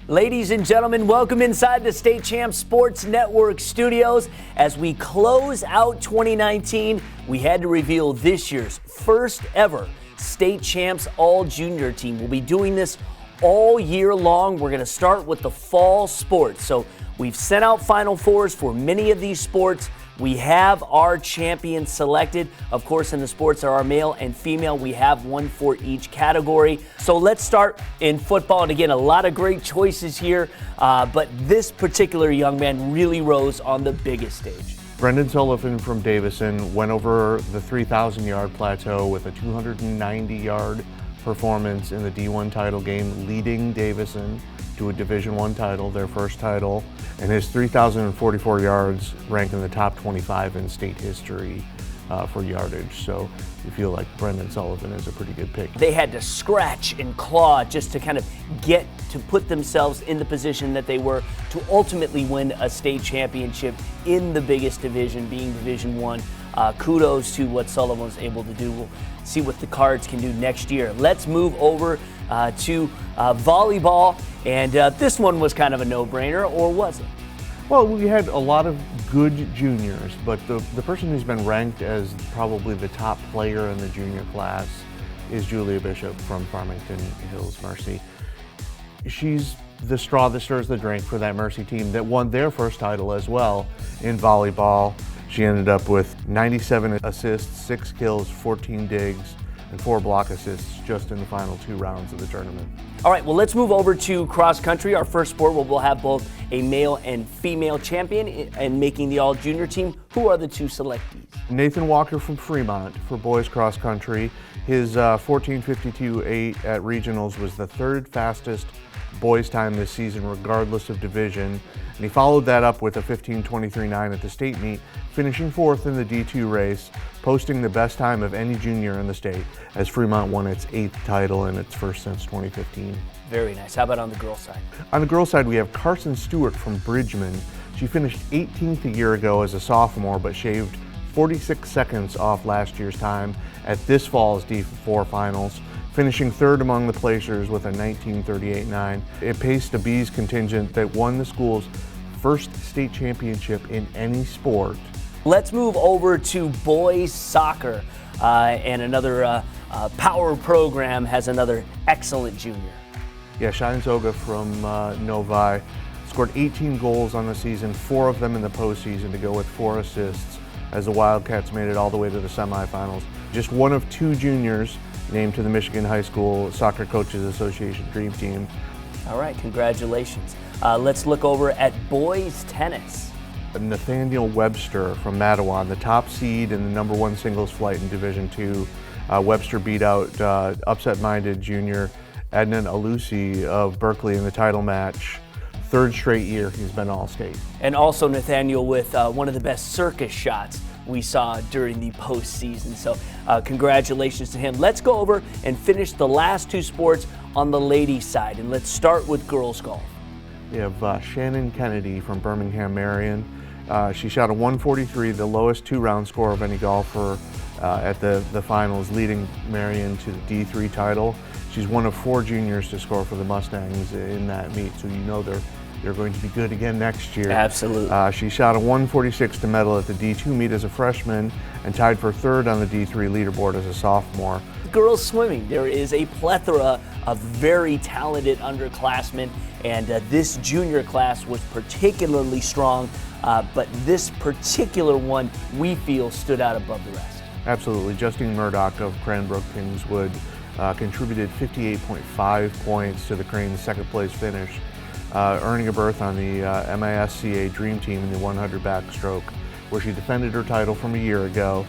Ladies and gentlemen, welcome inside the State Champs Sports Network studios. As we close out 2019, we had to reveal this year's first ever State Champs All-Junior team. We'll be doing this all year long. We're going to start with the fall sports. So we've sent out Final Fours for many of these sports. We have our champions selected. Of course, in the sports there are male and female. We have one for each category. So let's start in football. And again, a lot of great choices here. But this particular young man really rose on the biggest stage. Brendan Sullivan from Davison went over the 3,000-yard plateau with a 290-yard performance in the D1 title game, leading Davison to a Division I title, their first title, and his 3,044 yards ranked in the top 25 in state history for yardage. So you feel like Brendan Sullivan is a pretty good pick. They had to scratch and claw just to kind of get to put themselves in the position that they were to ultimately win a state championship in the biggest division, being Division I. Kudos to what Sullivan was able to do. We'll see what the Cards can do next year. Let's move over to volleyball, and this one was kind of a no-brainer, or was it? Well, we had a lot of good juniors, but the person who's been ranked as probably the top player in the junior class is Julia Bishop from Farmington Hills Mercy. She's the straw that stirs the drink for that Mercy team that won their first title as well in volleyball. She ended up with 97 assists, 6 kills, 14 digs, and 4 block assists just in the final 2 rounds of the tournament. All right, well, let's move over to cross country, our first sport where we'll have both a male and female champion and making the all-junior team. Who are the 2 selectees? Nathan Walker from Fremont for boys cross country. His 14:52.8 at regionals was the 3rd fastest boys time this season, regardless of division. And he followed that up with a 15:23.9 at the state meet, finishing 4th in the D2 race, posting the best time of any junior in the state as Fremont won its 8th title and its first since 2015. Very nice. How about on the girls' side? On the girls' side, we have Carson Stewart from Bridgman. She finished 18th a year ago as a sophomore, but shaved 46 seconds off last year's time at this fall's D4 finals, finishing 3rd among the placers with a 19:38.9. It paced a Bees contingent that won the school's first state championship in any sport. Let's move over to boys soccer, and another power program has another excellent junior. Yeah, Shine Zoga from Novi scored 18 goals on the season, 4 of them in the postseason to go with 4 assists as the Wildcats made it all the way to the semifinals. Just one of 2 juniors named to the Michigan High School Soccer Coaches Association Dream Team. All right, congratulations. Let's look over at boys tennis. Nathaniel Webster from Matawan, the top seed in the #1 singles flight in Division II. Webster beat out upset-minded junior Adnan Alusi of Berkeley in the title match. 3rd straight year he's been All-State. And also Nathaniel with one of the best circus shots we saw during the postseason. So congratulations to him. Let's go over and finish the last 2 sports on the ladies' side. And let's start with girls golf. We have Shannon Kennedy from Birmingham Marion. She shot a 143, the lowest 2-round score of any golfer at the finals, leading Marion to the D3 title. She's one of 4 juniors to score for the Mustangs in that meet, so you know they're going to be good again next year. Absolutely. She shot a 146 to medal at the D2 meet as a freshman and tied for 3rd on the D3 leaderboard as a sophomore. Girls swimming, there is a plethora of very talented underclassmen, and this junior class was particularly strong, but this particular one we feel stood out above the rest. Absolutely. Justine Murdoch of Cranbrook Kingswood contributed 58.5 points to the Cranes' 2nd place finish, earning a berth on the MISCA Dream Team in the 100 backstroke, where she defended her title from a year ago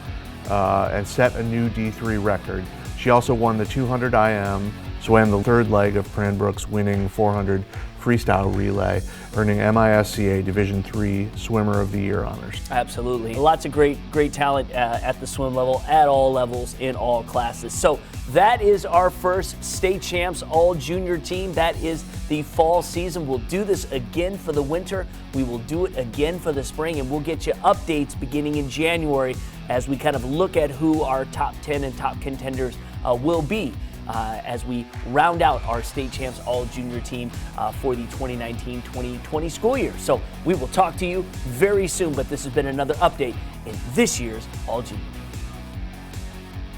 and set a new D3 record. She also won the 200 IM, swam the 3rd leg of Cranbrook's winning 400 freestyle relay, earning MISCA Division III Swimmer of the Year honors. Absolutely. Lots of great talent at the swim level, at all levels, in all classes. So that is our first State Champs All-Junior team. That is the fall season. We'll do this again for the winter. We will do it again for the spring, and we'll get you updates beginning in January as we kind of look at who our top 10 and top contenders will be. as we round out our state champs all junior team for the 2019-2020 school year. So we will talk to you very soon, but this has been another update in this year's all junior.